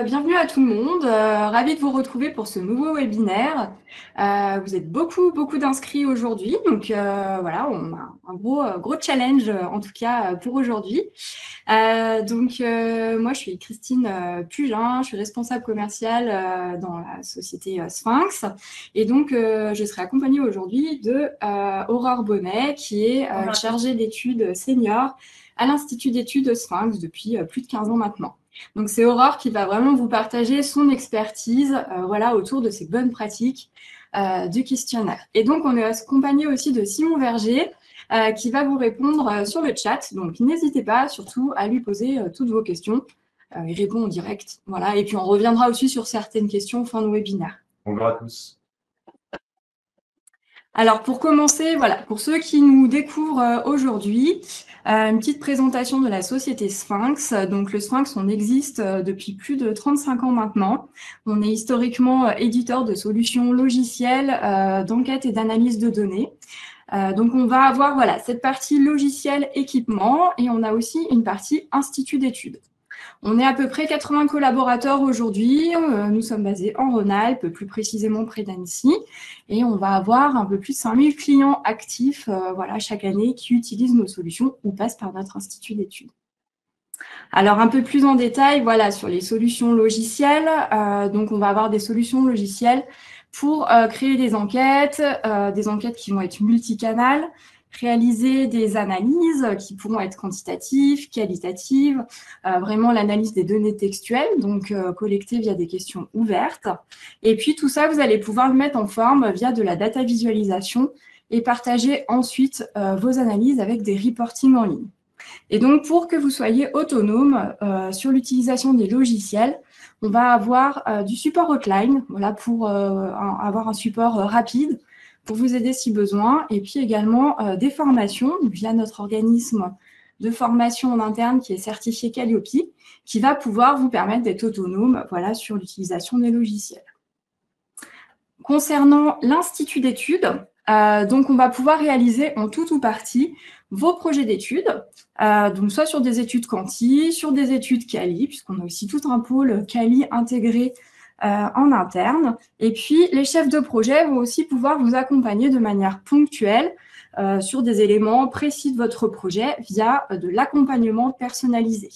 bienvenue à tout le monde. Ravie de vous retrouver pour ce nouveau webinaire. Vous êtes beaucoup d'inscrits aujourd'hui, donc voilà, on a un gros challenge en tout cas pour aujourd'hui. Moi, je suis Christine Pugin, je suis responsable commerciale dans la société Sphinx, et donc je serai accompagnée aujourd'hui de Aurore Bonnet, qui est chargée d'études senior à l'Institut d'études Sphinx depuis plus de 15 ans maintenant. Donc, c'est Aurore qui va vraiment vous partager son expertise voilà, autour de ces bonnes pratiques du questionnaire. Et donc, on est accompagné aussi de Simon Verger qui va vous répondre sur le chat. Donc, n'hésitez pas surtout à lui poser toutes vos questions. Il répond en direct. Voilà. Et puis, on reviendra aussi sur certaines questions fin de webinaire. Bonjour à tous. Alors, pour commencer, voilà, pour ceux qui nous découvrent aujourd'hui, une petite présentation de la société Sphinx. Donc, le Sphinx, on existe depuis plus de 35 ans maintenant. On est historiquement éditeur de solutions logicielles, d'enquête et d'analyse de données. Donc, on va avoir voilà, cette partie logiciel équipement et on a aussi une partie institut d'études. On est à peu près 80 collaborateurs aujourd'hui. Nous sommes basés en Rhône-Alpes, plus précisément près d'Annecy. Et on va avoir un peu plus de 5000 clients actifs voilà, chaque année qui utilisent nos solutions ou passent par notre institut d'études. Alors, un peu plus en détail, voilà, sur les solutions logicielles. Donc, on va avoir des solutions logicielles pour créer des enquêtes qui vont être multicanales, réaliser des analyses qui pourront être quantitatives, qualitatives, vraiment l'analyse des données textuelles, donc collectées via des questions ouvertes. Et puis tout ça, vous allez pouvoir le mettre en forme via de la data visualisation et partager ensuite vos analyses avec des reportings en ligne. Et donc, pour que vous soyez autonome sur l'utilisation des logiciels, on va avoir du support hotline, voilà, pour avoir un support rapide, pour vous aider si besoin, et puis également des formations via notre organisme de formation en interne qui est certifié Calliope, qui va pouvoir vous permettre d'être autonome voilà, sur l'utilisation des logiciels. Concernant l'Institut d'études, donc on va pouvoir réaliser en tout ou partie vos projets d'études, donc soit sur des études quanti, sur des études quali, puisqu'on a aussi tout un pôle quali intégré en interne. Et puis, les chefs de projet vont aussi pouvoir vous accompagner de manière ponctuelle sur des éléments précis de votre projet via de l'accompagnement personnalisé.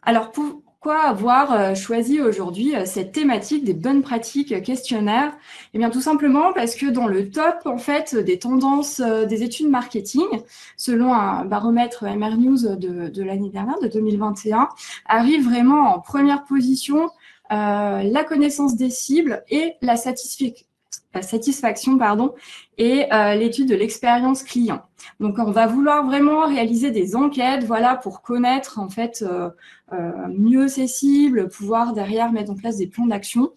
Alors, pourquoi avoir choisi aujourd'hui cette thématique des bonnes pratiques questionnaires? Eh bien, tout simplement parce que dans le top, en fait, des tendances des études marketing, selon un baromètre MR News de l'année dernière, de 2021, arrive vraiment en première position la connaissance des cibles et la satisfaction et l'étude de l'expérience client. Donc, on va vouloir vraiment réaliser des enquêtes, voilà, pour connaître en fait mieux ces cibles, pouvoir derrière mettre en place des plans d'action.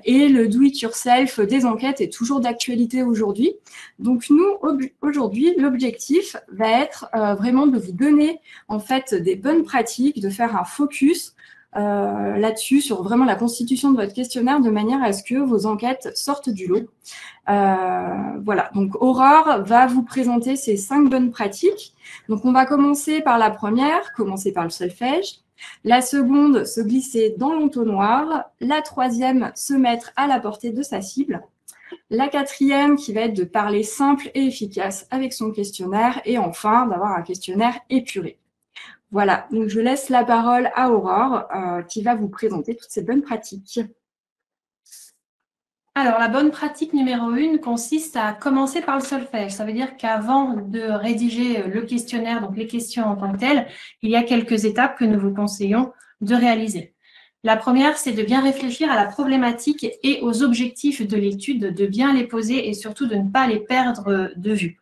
Et le do-it-yourself des enquêtes est toujours d'actualité aujourd'hui. Donc, nous, aujourd'hui, l'objectif va être vraiment de vous donner en fait des bonnes pratiques, de faire un focus là-dessus, sur vraiment la constitution de votre questionnaire, de manière à ce que vos enquêtes sortent du lot. Voilà, donc Aurore va vous présenter ces 5 bonnes pratiques. Donc, on va commencer par la première, commencer par le solfège. La seconde, se glisser dans l'entonnoir. La troisième, se mettre à la portée de sa cible. La quatrième, qui va être de parler simple et efficace avec son questionnaire. Et enfin, d'avoir un questionnaire épuré. Voilà, donc je laisse la parole à Aurore qui va vous présenter toutes ces bonnes pratiques. Alors, la bonne pratique numéro 1 consiste à commencer par le solfège. Ça veut dire qu'avant de rédiger le questionnaire, donc les questions en tant que telles, il y a quelques étapes que nous vous conseillons de réaliser. La première, c'est de bien réfléchir à la problématique et aux objectifs de l'étude, de bien les poser et surtout de ne pas les perdre de vue.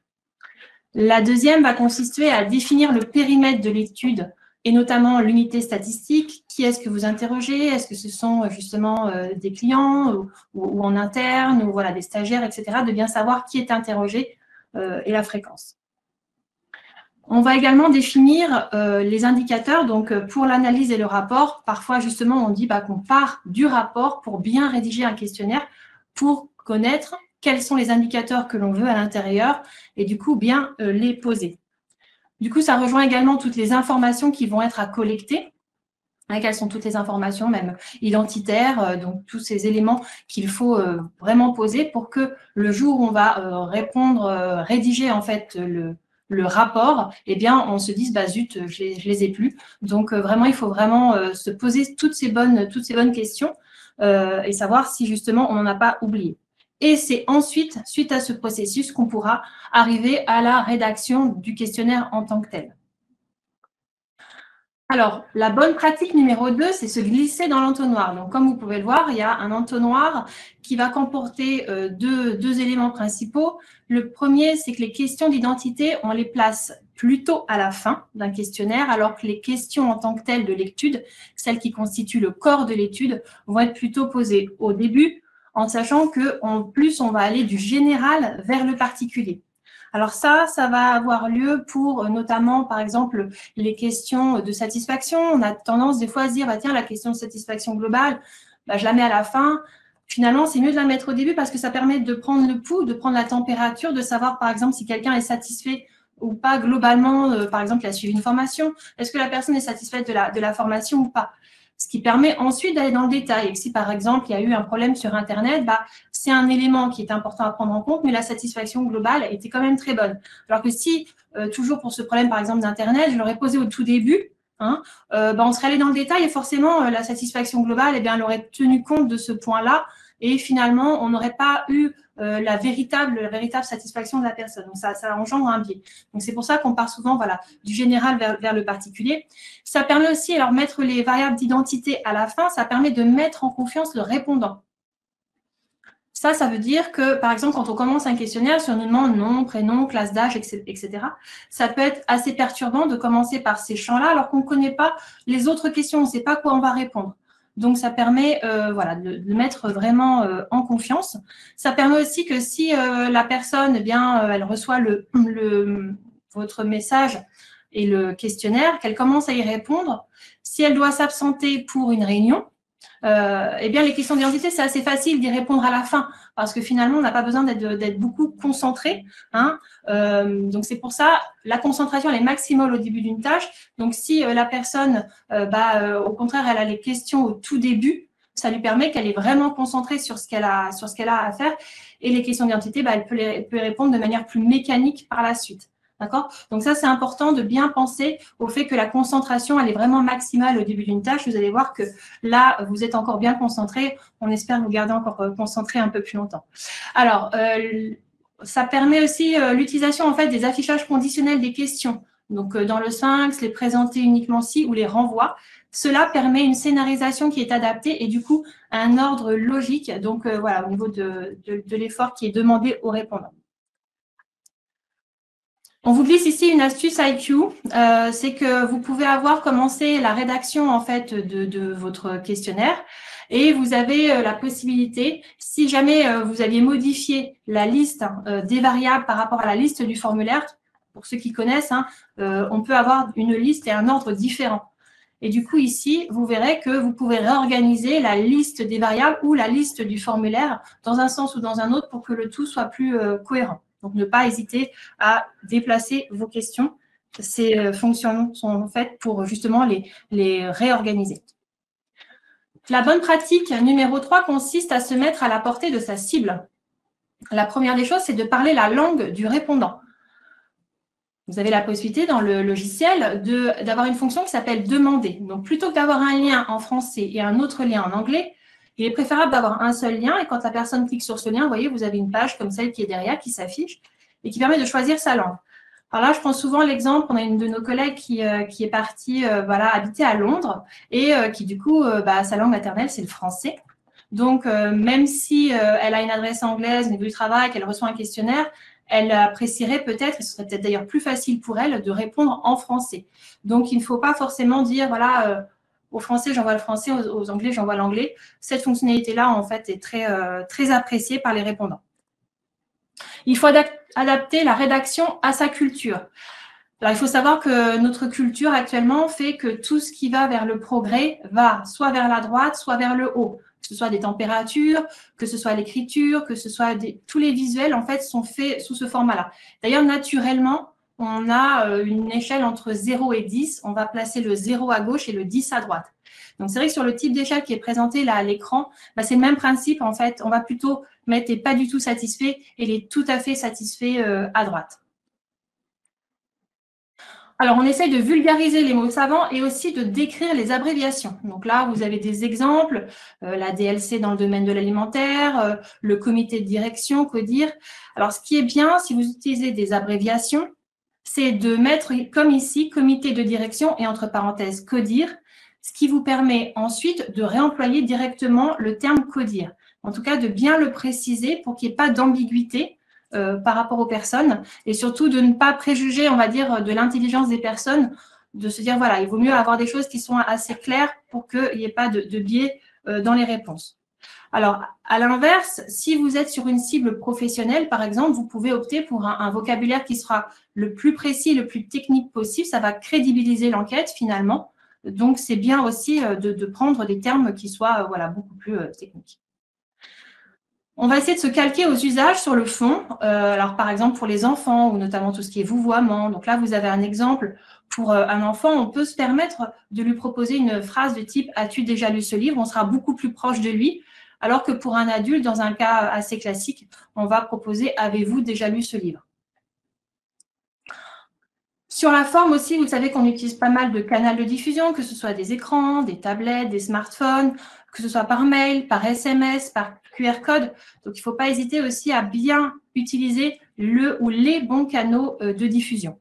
La deuxième va consister à définir le périmètre de l'étude et notamment l'unité statistique. Qui est-ce que vous interrogez? Est-ce que ce sont justement des clients ou en interne ou voilà, des stagiaires, etc. De bien savoir qui est interrogé et la fréquence. On va également définir les indicateurs. Donc, pour l'analyse et le rapport, parfois, justement, on dit qu'on part du rapport pour bien rédiger un questionnaire pour connaître quels sont les indicateurs que l'on veut à l'intérieur et du coup, bien les poser. Du coup, ça rejoint également toutes les informations qui vont être à collecter. Quelles sont toutes les informations, même identitaires, donc tous ces éléments qu'il faut vraiment poser pour que le jour où on va rédiger en fait le rapport, eh bien, on se dise, bah zut, je les ai plus. Donc, vraiment, il faut vraiment se poser toutes ces bonnes questions et savoir si justement on n'en a pas oublié. Et c'est ensuite, suite à ce processus, qu'on pourra arriver à la rédaction du questionnaire en tant que tel. Alors, la bonne pratique numéro 2, c'est se glisser dans l'entonnoir. Donc, comme vous pouvez le voir, il y a un entonnoir qui va comporter deux éléments principaux. Le premier, c'est que les questions d'identité, on les place plutôt à la fin d'un questionnaire, alors que les questions en tant que telles de l'étude, celles qui constituent le corps de l'étude, vont être plutôt posées au début, en sachant qu'en plus, on va aller du général vers le particulier. Alors ça va avoir lieu pour notamment, par exemple, les questions de satisfaction. On a tendance des fois à se dire, bah, tiens, la question de satisfaction globale, bah, je la mets à la fin. Finalement, c'est mieux de la mettre au début parce que ça permet de prendre le pouls, de prendre la température, de savoir, par exemple, si quelqu'un est satisfait ou pas globalement. Par exemple, il a suivi une formation. Est-ce que la personne est satisfaite de la formation ou pas? Ce qui permet ensuite d'aller dans le détail. Et si, par exemple, il y a eu un problème sur Internet, bah, c'est un élément qui est important à prendre en compte, mais la satisfaction globale était quand même très bonne. Alors que si, toujours pour ce problème, par exemple, d'Internet, je l'aurais posé au tout début, bah, on serait allé dans le détail et forcément, la satisfaction globale, eh bien, elle aurait tenu compte de ce point-là et finalement, on n'aurait pas eu la véritable satisfaction de la personne. Donc, ça engendre un biais. Donc, c'est pour ça qu'on part souvent du général vers le particulier. Ça permet aussi, alors mettre les variables d'identité à la fin, ça permet de mettre en confiance le répondant. Ça veut dire que, par exemple, quand on commence un questionnaire, si on nous demande nom, prénom, classe d'âge, etc., ça peut être assez perturbant de commencer par ces champs-là alors qu'on ne connaît pas les autres questions, on ne sait pas quoi on va répondre. Donc, ça permet de mettre vraiment en confiance. Ça permet aussi que si la personne, elle reçoit votre message et le questionnaire, qu'elle commence à y répondre, si elle doit s'absenter pour une réunion, les questions d'identité, c'est assez facile d'y répondre à la fin parce que finalement, on n'a pas besoin d'être beaucoup concentré. Donc, c'est pour ça, la concentration, elle est maximale au début d'une tâche. Donc, si la personne, au contraire, elle a les questions au tout début, ça lui permet qu'elle est vraiment concentrée sur ce qu'elle a à faire. Et les questions d'identité, elle peut y répondre de manière plus mécanique par la suite. D'accord? Donc ça, c'est important de bien penser au fait que la concentration, elle est vraiment maximale au début d'une tâche. Vous allez voir que là, vous êtes encore bien concentré. On espère vous garder encore concentré un peu plus longtemps. Alors, ça permet aussi l'utilisation en fait des affichages conditionnels des questions. Donc, dans le Sphinx, les présenter uniquement si ou les renvois. Cela permet une scénarisation qui est adaptée et du coup, un ordre logique. Donc, au niveau de l'effort qui est demandé aux répondants. On vous glisse ici une astuce IQ, c'est que vous pouvez avoir commencé la rédaction en fait de votre questionnaire et vous avez la possibilité, si jamais vous aviez modifié la liste des variables par rapport à la liste du formulaire, pour ceux qui connaissent, on peut avoir une liste et un ordre différent. Et du coup, ici, vous verrez que vous pouvez réorganiser la liste des variables ou la liste du formulaire dans un sens ou dans un autre pour que le tout soit plus cohérent. Donc, ne pas hésiter à déplacer vos questions. Ces fonctions sont faites pour justement les réorganiser. La bonne pratique numéro 3 consiste à se mettre à la portée de sa cible. La première des choses, c'est de parler la langue du répondant. Vous avez la possibilité dans le logiciel d'avoir une fonction qui s'appelle « Demander ». Donc, plutôt que d'avoir un lien en français et un autre lien en anglais, il est préférable d'avoir un seul lien. Et quand la personne clique sur ce lien, vous voyez, vous avez une page comme celle qui est derrière, qui s'affiche et qui permet de choisir sa langue. Alors là, je prends souvent l'exemple, on a une de nos collègues qui est partie habiter à Londres et qui, du coup, sa langue maternelle, c'est le français. Donc, même si elle a une adresse anglaise au niveau du travail, qu'elle reçoit un questionnaire, elle apprécierait peut-être, et ce serait peut-être d'ailleurs plus facile pour elle, de répondre en français. Donc, il ne faut pas forcément dire, aux Français, j'envoie le français, aux Anglais, j'envoie l'anglais. Cette fonctionnalité-là, en fait, est très appréciée par les répondants. Il faut adapter la rédaction à sa culture. Alors, il faut savoir que notre culture actuellement fait que tout ce qui va vers le progrès va soit vers la droite, soit vers le haut. Que ce soit des températures, que ce soit l'écriture, que ce soit tous les visuels, en fait, sont faits sous ce format-là. D'ailleurs, naturellement, on a une échelle entre 0 et 10. On va placer le 0 à gauche et le 10 à droite. Donc, c'est vrai que sur le type d'échelle qui est présenté là à l'écran, bah, c'est le même principe. En fait, on va plutôt mettre les pas du tout satisfaits et les tout à fait satisfaits à droite. Alors, on essaye de vulgariser les mots savants et aussi de décrire les abréviations. Donc là, vous avez des exemples, la DLC dans le domaine de l'alimentaire, le comité de direction, CODIR. Alors, ce qui est bien, si vous utilisez des abréviations, c'est de mettre, comme ici, comité de direction et entre parenthèses CODIR, ce qui vous permet ensuite de réemployer directement le terme CODIR. En tout cas, de bien le préciser pour qu'il n'y ait pas d'ambiguïté par rapport aux personnes et surtout de ne pas préjuger, on va dire, de l'intelligence des personnes, de se dire, voilà, il vaut mieux avoir des choses qui sont assez claires pour qu'il n'y ait pas de biais dans les réponses. Alors, à l'inverse, si vous êtes sur une cible professionnelle, par exemple, vous pouvez opter pour un vocabulaire qui sera le plus précis, le plus technique possible. Ça va crédibiliser l'enquête, finalement. Donc, c'est bien aussi de prendre des termes qui soient voilà, beaucoup plus techniques. On va essayer de se calquer aux usages sur le fond. Alors, par exemple, pour les enfants, ou notamment tout ce qui est vouvoiement. Donc là, vous avez un exemple. Pour un enfant, on peut se permettre de lui proposer une phrase de type « As-tu déjà lu ce livre ?» On sera beaucoup plus proche de lui. Alors que pour un adulte, dans un cas assez classique, on va proposer « Avez-vous déjà lu ce livre ?» Sur la forme aussi, vous savez qu'on utilise pas mal de canaux de diffusion, que ce soit des écrans, des tablettes, des smartphones, que ce soit par mail, par SMS, par QR code. Donc, il ne faut pas hésiter aussi à bien utiliser le ou les bons canaux de diffusion.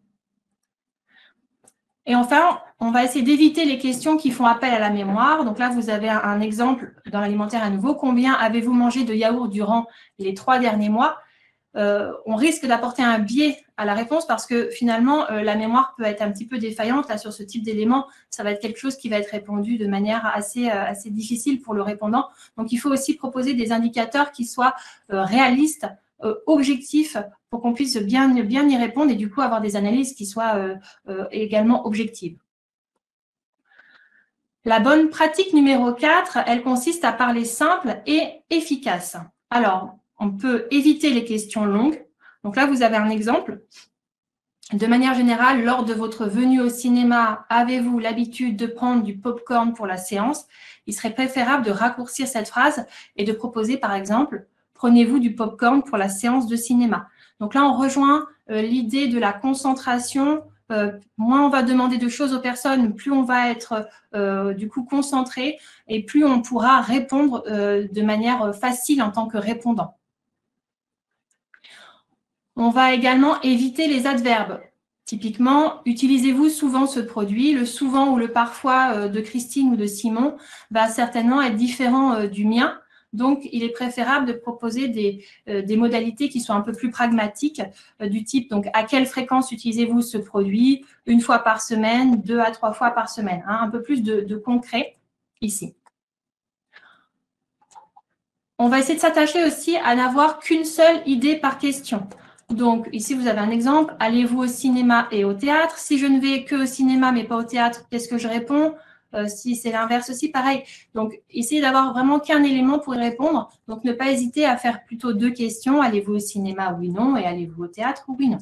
Et enfin, on va essayer d'éviter les questions qui font appel à la mémoire. Donc là, vous avez un exemple dans l'alimentaire à nouveau. Combien avez-vous mangé de yaourt durant les 3 derniers mois ? On risque d'apporter un biais à la réponse parce que finalement, la mémoire peut être un petit peu défaillante. Là, sur ce type d'éléments, ça va être quelque chose qui va être répondu de manière assez difficile pour le répondant. Donc, il faut aussi proposer des indicateurs qui soient réalistes, objectifs, pour qu'on puisse bien y répondre et du coup avoir des analyses qui soient également objectives. La bonne pratique numéro 4, elle consiste à parler simple et efficace. Alors, on peut éviter les questions longues. Donc là, vous avez un exemple. De manière générale, lors de votre venue au cinéma, avez-vous l'habitude de prendre du popcorn pour la séance? Il serait préférable de raccourcir cette phrase et de proposer, par exemple, prenez-vous du popcorn pour la séance de cinéma? Donc là, on rejoint l'idée de la concentration. Moins on va demander de choses aux personnes, plus on va être du coup concentré et plus on pourra répondre de manière facile en tant que répondant. On va également éviter les adverbes. Typiquement, utilisez-vous souvent ce produit? Le souvent ou le parfois de Christine ou de Simon va certainement être différent du mien. Donc, il est préférable de proposer des modalités qui sont un peu plus pragmatiques du type, donc, à quelle fréquence utilisez-vous ce produit? 1 fois par semaine, 2 à 3 fois par semaine. Hein, un peu plus de concret ici. On va essayer de s'attacher aussi à n'avoir qu'une seule idée par question. Donc, ici, vous avez un exemple. Allez-vous au cinéma et au théâtre? Si je ne vais que au cinéma, mais pas au théâtre, qu'est-ce que je réponds? Si c'est l'inverse aussi, pareil. Donc, essayez d'avoir vraiment qu'un élément pour y répondre. Donc, ne pas hésiter à faire plutôt 2 questions. Allez-vous au cinéma? Oui, non. Et allez-vous au théâtre? Oui, non.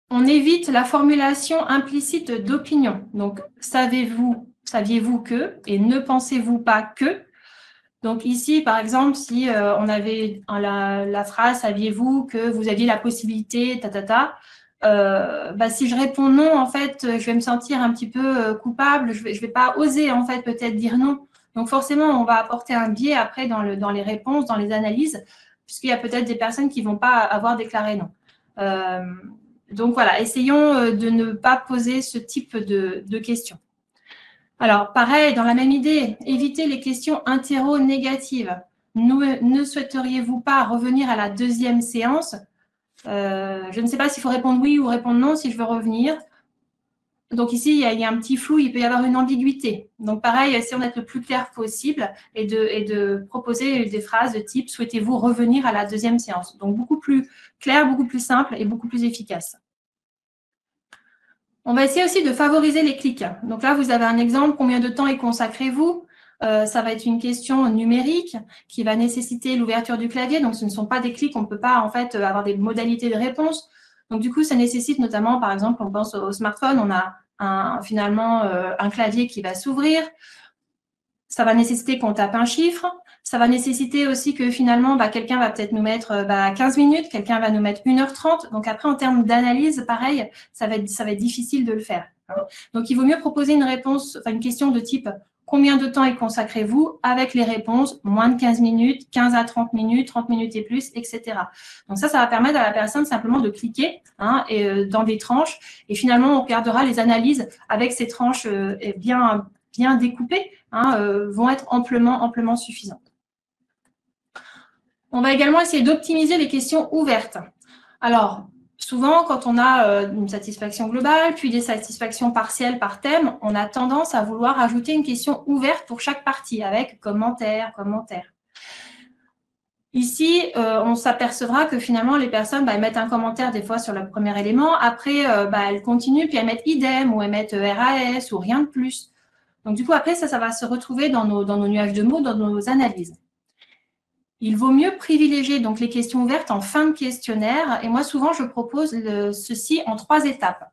On évite la formulation implicite d'opinion. Donc, saviez-vous que et ne pensez-vous pas que? Donc ici, par exemple, si on avait la phrase « Saviez-vous que vous aviez la possibilité, si je réponds non, en fait, je vais me sentir un petit peu coupable, je vais pas oser, en fait, peut-être dire non. Donc forcément, on va apporter un biais après dans les réponses, dans les analyses, puisqu'il y a peut-être des personnes qui ne vont pas avoir déclaré non. Donc voilà, essayons de ne pas poser ce type de questions. Alors, pareil, dans la même idée, évitez les questions interro-négatives. Ne souhaiteriez-vous pas revenir à la 2e séance? Je ne sais pas s'il faut répondre oui ou répondre non si je veux revenir. Donc ici, il y a un petit flou, il peut y avoir une ambiguïté. Donc pareil, essayons d'être le plus clair possible et de proposer des phrases de type « Souhaitez-vous revenir à la 2e séance ?» Donc beaucoup plus clair, beaucoup plus simple et beaucoup plus efficace. On va essayer aussi de favoriser les clics. Donc là, vous avez un exemple. Combien de temps y consacrez-vous? Ça va être une question numérique qui va nécessiter l'ouverture du clavier. Donc, ce ne sont pas des clics, on ne peut pas en fait avoir des modalités de réponse. Donc, du coup, ça nécessite notamment, par exemple, on pense au smartphone, on a finalement un clavier qui va s'ouvrir. Ça va nécessiter qu'on tape un chiffre. Ça va nécessiter aussi que finalement, quelqu'un va peut-être nous mettre 15 minutes, quelqu'un va nous mettre 1h30. Donc après, en termes d'analyse, pareil, ça va être difficile de le faire. Donc, il vaut mieux proposer une réponse, enfin une question de type « Combien de temps y consacrez-vous » avec les réponses « Moins de 15 minutes, 15 à 30 minutes, 30 minutes et plus, etc. » Donc ça va permettre à la personne simplement de cliquer dans des tranches. Et finalement, on regardera les analyses avec ces tranches bien découpées, vont être amplement suffisantes. On va également essayer d'optimiser les questions ouvertes. Alors, souvent, quand on a une satisfaction globale, puis des satisfactions partielles par thème, on a tendance à vouloir ajouter une question ouverte pour chaque partie, avec commentaire. Ici, on s'apercevra que finalement, les personnes elles mettent un commentaire des fois sur le premier élément, après, elles continuent, puis elles mettent idem, ou elles mettent RAS, ou rien de plus. Donc, du coup, après, ça va se retrouver dans nos nuages de mots, dans nos analyses. Il vaut mieux privilégier donc les questions ouvertes en fin de questionnaire. Et moi, souvent, je propose ceci en 3 étapes.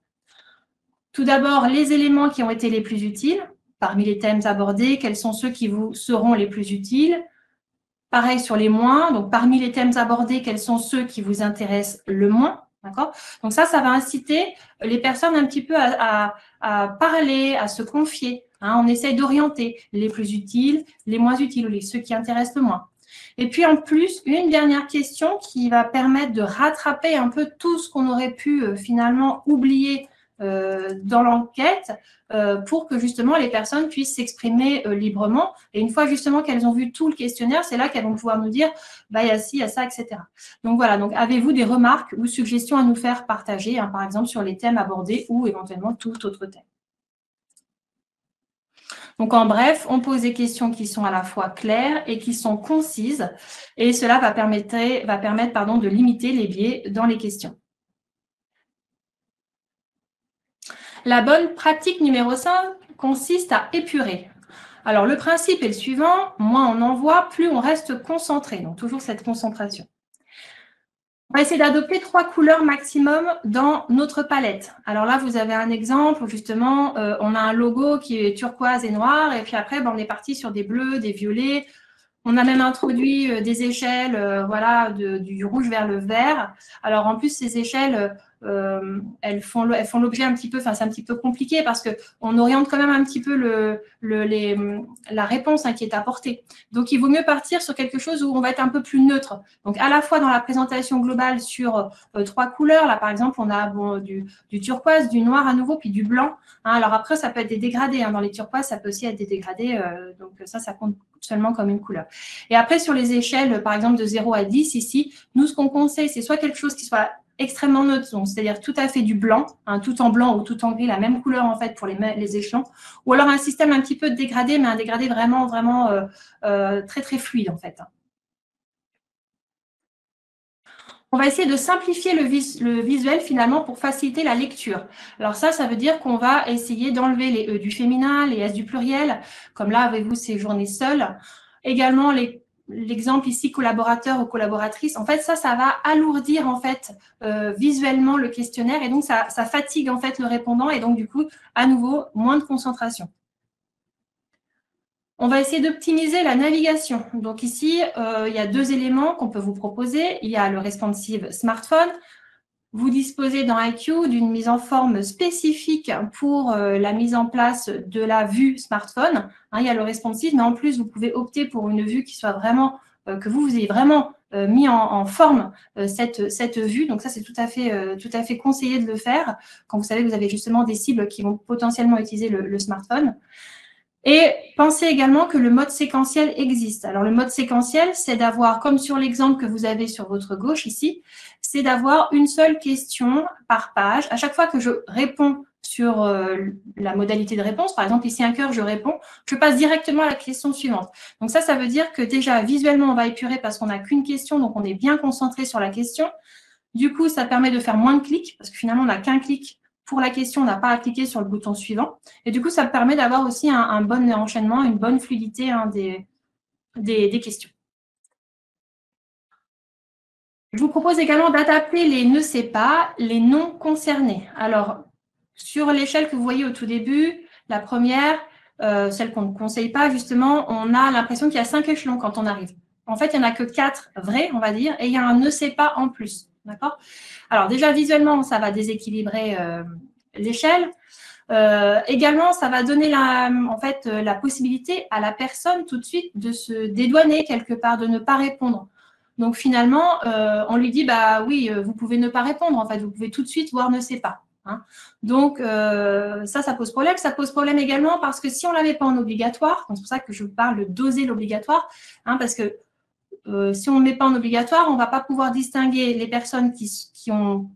Tout d'abord, les éléments qui ont été les plus utiles. Parmi les thèmes abordés, quels sont ceux qui vous seront les plus utiles? Pareil sur les moins. Donc, parmi les thèmes abordés, quels sont ceux qui vous intéressent le moins? D'accord? Donc, ça va inciter les personnes un petit peu à parler, à se confier. On essaye d'orienter les plus utiles, les moins utiles, ou ceux qui intéressent le moins. Et puis, en plus, une dernière question qui va permettre de rattraper un peu tout ce qu'on aurait pu finalement oublier dans l'enquête pour que justement les personnes puissent s'exprimer librement. Et une fois justement qu'elles ont vu tout le questionnaire, c'est là qu'elles vont pouvoir nous dire il y a ci, il y a ça, etc. Donc voilà, donc avez-vous des remarques ou suggestions à nous faire partager, par exemple sur les thèmes abordés ou éventuellement tout autre thème. Donc, en bref, on pose des questions qui sont à la fois claires et qui sont concises, et cela va permettre de limiter les biais dans les questions. La bonne pratique numéro 5 consiste à épurer. Alors, le principe est le suivant, moins on envoie, plus on reste concentré. Donc, toujours cette concentration. On va essayer d'adopter 3 couleurs maximum dans notre palette. Alors là, vous avez un exemple, justement, on a un logo qui est turquoise et noir, et puis après, on est parti sur des bleus, des violets. On a même introduit des échelles, du rouge vers le vert. Alors, en plus, ces échelles, elles font l'objet un petit peu, c'est un petit peu compliqué parce qu'on oriente quand même un petit peu la réponse qui est apportée. Donc, il vaut mieux partir sur quelque chose où on va être un peu plus neutre. Donc, à la fois dans la présentation globale sur 3 couleurs, là, par exemple, on a du turquoise, du noir à nouveau, puis du blanc. Alors après, ça peut être des dégradés. Dans les turquoises, ça peut aussi être des dégradés. Donc, ça compte seulement comme une couleur. Et après, sur les échelles, par exemple, de 0 à 10, ici, nous, ce qu'on conseille, c'est soit quelque chose qui soit extrêmement neutre, c'est-à-dire tout à fait du blanc, tout en blanc ou tout en gris, la même couleur en fait pour les échelons, ou alors un système un petit peu dégradé, mais un dégradé vraiment très très fluide en fait. On va essayer de simplifier le visuel finalement pour faciliter la lecture. Alors ça veut dire qu'on va essayer d'enlever les E du féminin, les S du pluriel, comme là avez-vous séjourné seul. Également l'exemple ici collaborateur ou collaboratrice, en fait ça va alourdir en fait visuellement le questionnaire et donc ça fatigue en fait le répondant et donc du coup à nouveau moins de concentration. On va essayer d'optimiser la navigation. Donc ici, il y a 2 éléments qu'on peut vous proposer. Il y a le responsive smartphone. Vous disposez dans IQ d'une mise en forme spécifique pour la mise en place de la vue smartphone. Il y a le responsive, mais en plus, vous pouvez opter pour une vue qui soit vraiment, que vous ayez vraiment mis en forme cette vue. Donc ça, c'est tout à fait conseillé de le faire quand vous savez que vous avez justement des cibles qui vont potentiellement utiliser le smartphone. Et pensez également que le mode séquentiel existe. Alors, le mode séquentiel, c'est d'avoir, comme sur l'exemple que vous avez sur votre gauche ici, c'est d'avoir une seule question par page. À chaque fois que je réponds sur la modalité de réponse, par exemple, ici un cœur, je réponds, je passe directement à la question suivante. Donc ça veut dire que déjà, visuellement, on va épurer parce qu'on n'a qu'une question, donc on est bien concentré sur la question. Du coup, ça permet de faire moins de clics, parce que finalement, on n'a qu'un clic pour la question, on n'a pas à cliquer sur le bouton suivant. Et du coup, ça permet d'avoir aussi un bon enchaînement, une bonne fluidité des questions. Je vous propose également d'adapter les ne sais pas, les non concernés. Alors, sur l'échelle que vous voyez au tout début, la première, celle qu'on ne conseille pas, justement, on a l'impression qu'il y a 5 échelons quand on arrive. En fait, il n'y en a que 4 vrais, on va dire, et il y a un ne sais pas en plus. D'accord? Alors, déjà, visuellement, ça va déséquilibrer l'échelle. Également, ça va donner la possibilité à la personne tout de suite de se dédouaner quelque part, de ne pas répondre. Donc finalement, on lui dit, bah oui, vous pouvez ne pas répondre, en fait, vous pouvez tout de suite voir ne sait pas. Hein. Donc ça pose problème. Ça pose problème également parce que si on ne l'avait pas en obligatoire, c'est pour ça que je parle de doser l'obligatoire, hein, parce que si on ne met pas en obligatoire, on ne va pas pouvoir distinguer les personnes qui ont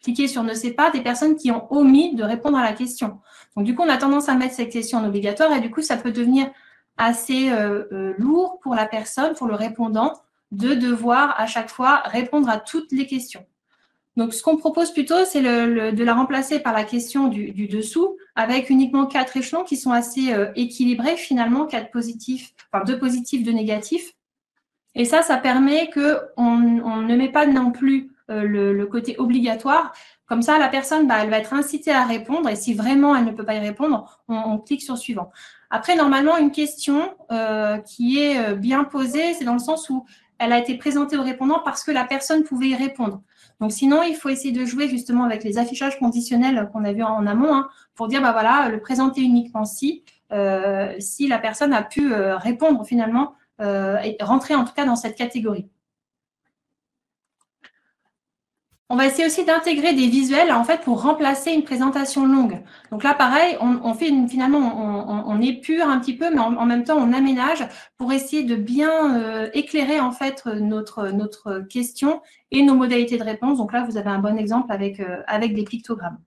cliqué sur ne sait pas des personnes qui ont omis de répondre à la question. Donc, du coup, on a tendance à mettre cette question en obligatoire et du coup, ça peut devenir assez lourd pour la personne, pour le répondant, de devoir à chaque fois répondre à toutes les questions. Donc, ce qu'on propose plutôt, c'est de la remplacer par la question du dessous avec uniquement 4 échelons qui sont assez équilibrés finalement, 4 positifs, enfin 2 positifs, 2 négatifs. Et ça permet qu'on ne met pas non plus le côté obligatoire. Comme ça, la personne, elle va être incitée à répondre. Et si vraiment elle ne peut pas y répondre, on clique sur suivant. Après, normalement, une question qui est bien posée, c'est dans le sens où elle a été présentée au répondant parce que la personne pouvait y répondre. Donc, sinon, il faut essayer de jouer justement avec les affichages conditionnels qu'on a vus en amont, hein, pour dire, voilà, le présenter uniquement si la personne a pu répondre finalement et rentrer en tout cas dans cette catégorie. On va essayer aussi d'intégrer des visuels en fait pour remplacer une présentation longue. Donc là, pareil, on épure un petit peu, mais en même temps, on aménage pour essayer de bien éclairer en fait notre question et nos modalités de réponse. Donc là, vous avez un bon exemple avec des pictogrammes.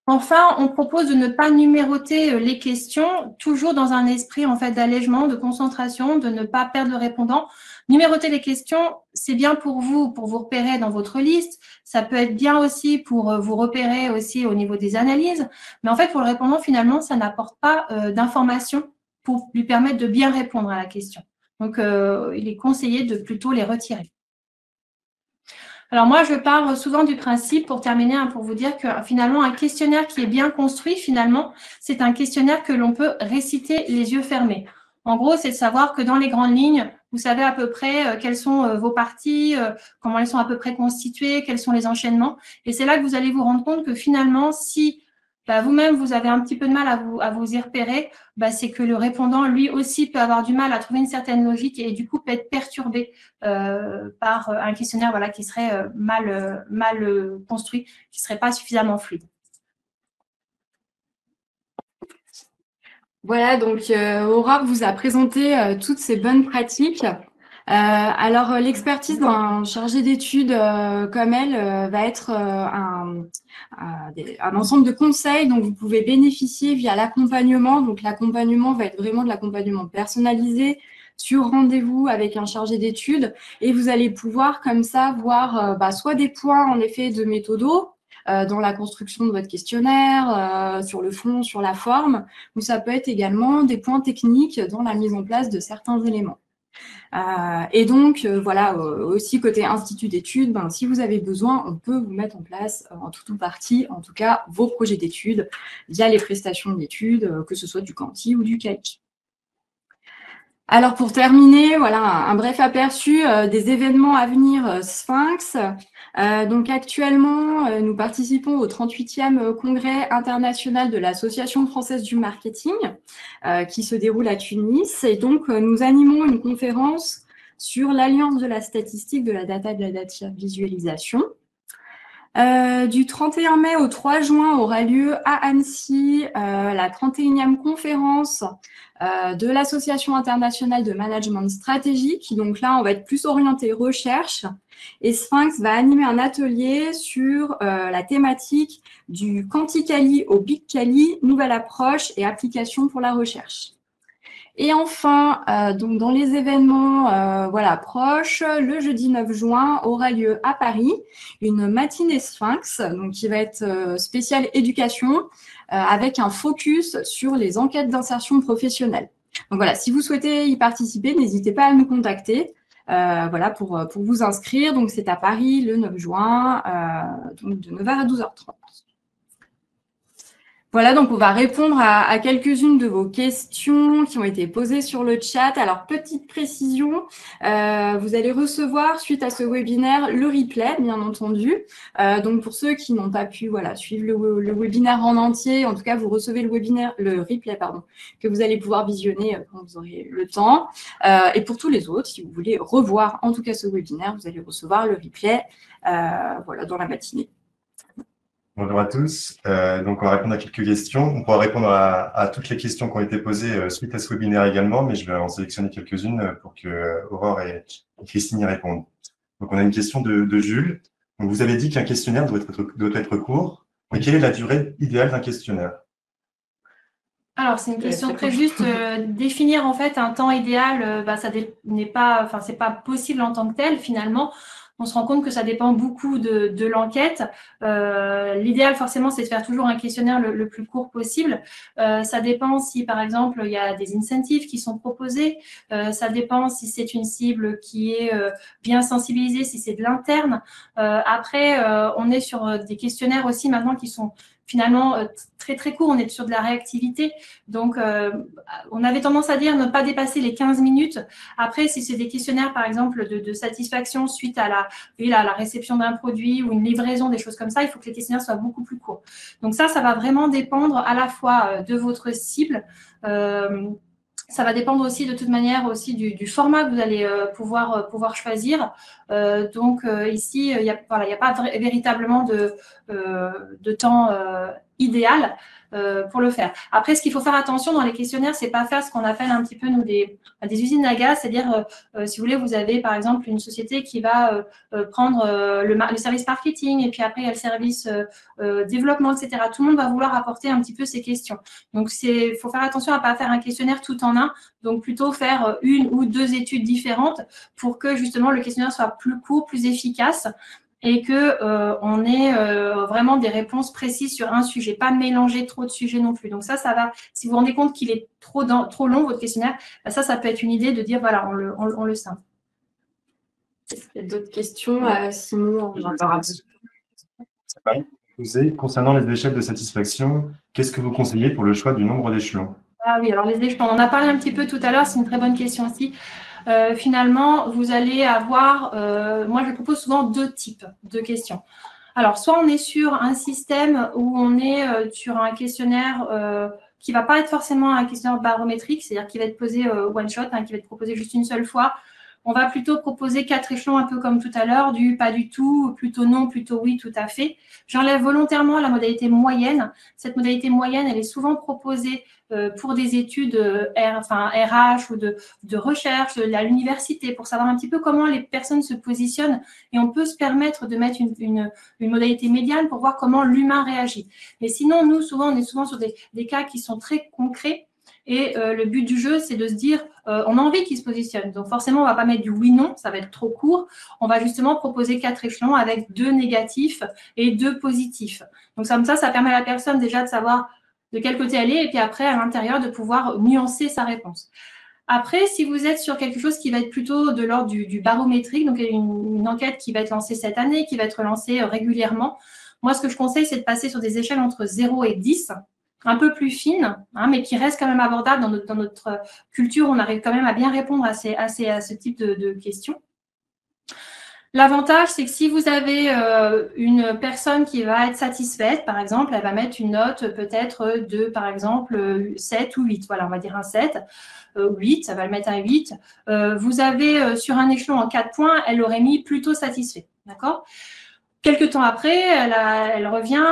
Enfin, on propose de ne pas numéroter les questions, toujours dans un esprit en fait d'allègement, de concentration, de ne pas perdre le répondant. Numéroter les questions, c'est bien pour vous repérer dans votre liste. Ça peut être bien aussi pour vous repérer aussi au niveau des analyses. Mais en fait, pour le répondant, finalement, ça n'apporte pas d'informations pour lui permettre de bien répondre à la question. Donc, il est conseillé de plutôt les retirer. Alors moi, je pars souvent du principe, pour terminer, pour vous dire que finalement, un questionnaire qui est bien construit, finalement, c'est un questionnaire que l'on peut réciter les yeux fermés. En gros, c'est de savoir que dans les grandes lignes, vous savez à peu près quelles sont vos parties, comment elles sont à peu près constituées, quels sont les enchaînements. Et c'est là que vous allez vous rendre compte que finalement, si vous-même, vous avez un petit peu de mal à vous y repérer, c'est que le répondant, lui aussi, peut avoir du mal à trouver une certaine logique et du coup peut être perturbé par un questionnaire qui serait mal construit, qui ne serait pas suffisamment fluide. Voilà, donc Aurore vous a présenté toutes ces bonnes pratiques. Alors, l'expertise d'un chargé d'études comme elle va être un ensemble de conseils dont vous pouvez bénéficier via l'accompagnement. Donc, l'accompagnement va être vraiment de l'accompagnement personnalisé sur rendez-vous avec un chargé d'études et vous allez pouvoir comme ça voir soit des points en effet de méthodo dans la construction de votre questionnaire, sur le fond, sur la forme, ou ça peut être également des points techniques dans la mise en place de certains éléments. Et donc, voilà, aussi côté institut d'études, si vous avez besoin, on peut vous mettre en place en tout ou partie, en tout cas, vos projets d'études via les prestations d'études, que ce soit du Quanti ou du Cali. Alors, pour terminer, voilà un bref aperçu des événements à venir Sphinx. Donc, actuellement, nous participons au 38e congrès international de l'Association française du marketing qui se déroule à Tunis. Et donc, nous animons une conférence sur l'alliance de la statistique, de la data et de la data visualisation. Du 31 mai au 3 juin aura lieu à Annecy la 31e conférence de l'Association internationale de management stratégique. Donc là, on va être plus orienté recherche. Et Sphinx va animer un atelier sur la thématique du Quanti-Cali au Big Cali, nouvelle approche et application pour la recherche. Et enfin, donc dans les événements voilà, proches, le jeudi 9 juin aura lieu à Paris une matinée Sphinx, donc qui va être spéciale éducation, avec un focus sur les enquêtes d'insertion professionnelle. Donc voilà, si vous souhaitez y participer, n'hésitez pas à nous contacter. Voilà, pour vous inscrire. Donc c'est à Paris le 9 juin, donc de 9h à 12h30. Voilà, donc on va répondre à quelques-unes de vos questions qui ont été posées sur le chat. Alors, petite précision, vous allez recevoir, suite à ce webinaire, le replay, bien entendu. Donc, pour ceux qui n'ont pas pu suivre le webinaire en entier, en tout cas, vous recevez le replay, que vous allez pouvoir visionner quand vous aurez le temps. Et pour tous les autres, si vous voulez revoir, en tout cas, ce webinaire, vous allez recevoir le replay voilà, dans la matinée. Bonjour à tous. Donc, on va répondre à quelques questions. On pourra répondre à toutes les questions qui ont été posées suite à ce webinaire également, mais je vais en sélectionner quelques-unes pour que Aurore et Christine y répondent. Donc, on a une question de Jules. Donc, vous avez dit qu'un questionnaire doit être court, mais quelle est la durée idéale d'un questionnaire? Alors, c'est une question très juste. Définir en fait un temps idéal, ça n'est pas, enfin, c'est pas possible en tant que tel finalement. On se rend compte que ça dépend beaucoup de l'enquête. L'idéal, forcément, c'est de faire toujours un questionnaire le plus court possible. Ça dépend si, par exemple, il y a des incentives qui sont proposés. Ça dépend si c'est une cible qui est bien sensibilisée, si c'est de l'interne. Après, on est sur des questionnaires aussi maintenant qui sont finalement très très court, on est sur de la réactivité. Donc, on avait tendance à dire ne pas dépasser les 15 minutes. Après, si c'est des questionnaires, par exemple, de satisfaction suite à la réception d'un produit ou une livraison, des choses comme ça, il faut que les questionnaires soient beaucoup plus courts. Donc ça va vraiment dépendre à la fois de votre cible, ça va dépendre aussi de toute manière aussi du format que vous allez pouvoir choisir. Donc ici, il n'y a pas véritablement de temps idéal pour le faire. Après, ce qu'il faut faire attention dans les questionnaires, c'est pas faire ce qu'on appelle un petit peu nous des usines à gaz, c'est-à-dire si vous voulez, vous avez par exemple une société qui va prendre le service marketing et puis après il y a le service développement, etc. Tout le monde va vouloir apporter un petit peu ses questions. Donc il faut faire attention à pas faire un questionnaire tout en un, donc plutôt faire une ou deux études différentes pour que justement le questionnaire soit plus court, plus efficace et que on ait vraiment des réponses précises sur un sujet, pas mélanger trop de sujets non plus. Donc ça va. Si vous vous rendez compte qu'il est trop long votre questionnaire, ça peut être une idée de dire voilà, on le scinde. Il y a d'autres questions, Simon? Concernant les échelles de satisfaction, qu'est-ce que vous conseillez pour le choix du nombre d'échelons? Ah oui, alors les échelons, on en a parlé un petit peu tout à l'heure, c'est une très bonne question aussi. Finalement, vous allez avoir, moi je propose souvent deux types de questions. Alors, soit on est sur un système où on est sur un questionnaire qui ne va pas être forcément un questionnaire barométrique, c'est-à-dire qui va être posé one shot, qui va être proposé juste une seule fois. On va plutôt proposer 4 échelons, un peu comme tout à l'heure, du pas du tout, plutôt non, plutôt oui, tout à fait. J'enlève volontairement la modalité moyenne. Cette modalité moyenne, elle est souvent proposée pour des études RH ou de recherche, à l'université, pour savoir un petit peu comment les personnes se positionnent. Et on peut se permettre de mettre une modalité médiane pour voir comment l'humain réagit. Mais sinon, nous, on est souvent sur des cas qui sont très concrets. Et le but du jeu, c'est de se dire, on a envie qu'il se positionne. Donc forcément, on ne va pas mettre du oui-non, ça va être trop court. On va justement proposer 4 échelons avec 2 négatifs et 2 positifs. Donc comme ça permet à la personne déjà de savoir de quel côté elle est et puis après, à l'intérieur, de pouvoir nuancer sa réponse. Après, si vous êtes sur quelque chose qui va être plutôt de l'ordre du barométrique, donc une enquête qui va être lancée cette année, qui va être lancée régulièrement, moi, ce que je conseille, c'est de passer sur des échelles entre 0 et 10, un peu plus fines, mais qui restent quand même abordables dans notre culture. On arrive quand même à bien répondre à ce type de questions. L'avantage, c'est que si vous avez une personne qui va être satisfaite, par exemple, elle va mettre une note peut-être de, par exemple, 7 ou 8. Voilà, on va dire un 7. 8, ça va le mettre à 8. Vous avez sur un échelon en 4 points, elle aurait mis plutôt satisfait. D'accord ? Quelques temps après, elle revient,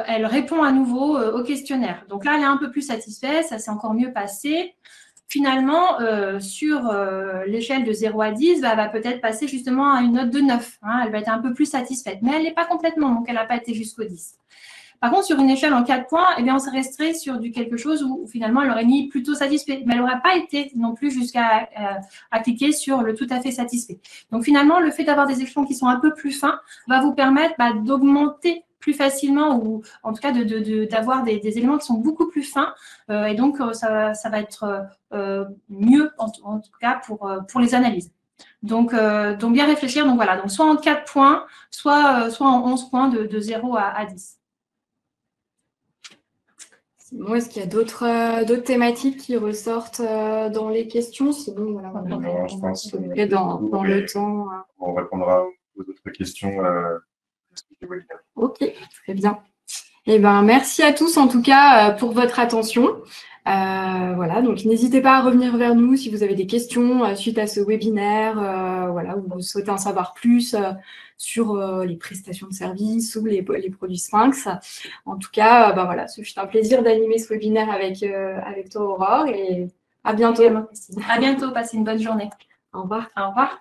elle répond à nouveau au questionnaire. Donc là, elle est un peu plus satisfaite, ça s'est encore mieux passé. Finalement, sur l'échelle de 0 à 10, elle va peut-être passer justement à une note de 9. Elle va être un peu plus satisfaite, mais elle n'est pas complètement, donc elle n'a pas été jusqu'au 10. Par contre, sur une échelle en 4 points, eh bien, on resterait sur quelque chose où finalement, elle aurait mis plutôt satisfait, mais elle n'aurait pas été non plus jusqu'à à cliquer sur le tout à fait satisfait. Donc, finalement, le fait d'avoir des échelons qui sont un peu plus fins va vous permettre d'augmenter plus facilement ou en tout cas d'avoir des éléments qui sont beaucoup plus fins et donc ça va être mieux en tout cas pour les analyses. Donc bien réfléchir. Donc voilà, donc soit en 4 points, soit en 11 points de 0 à 10. Sinon, est-ce qu'il y a d'autres thématiques qui ressortent dans les questions? Sinon, voilà, Non, je pense dans le temps. On répondra aux autres questions. Ok, très bien. Eh ben, merci à tous en tout cas pour votre attention. Voilà, donc n'hésitez pas à revenir vers nous si vous avez des questions suite à ce webinaire, voilà, ou vous souhaitez en savoir plus sur les prestations de services ou les produits Sphinx. En tout cas, ben voilà, ce fut un plaisir d'animer ce webinaire avec toi, Aurore, et à bientôt. À bientôt, passez une bonne journée. Au revoir. Au revoir.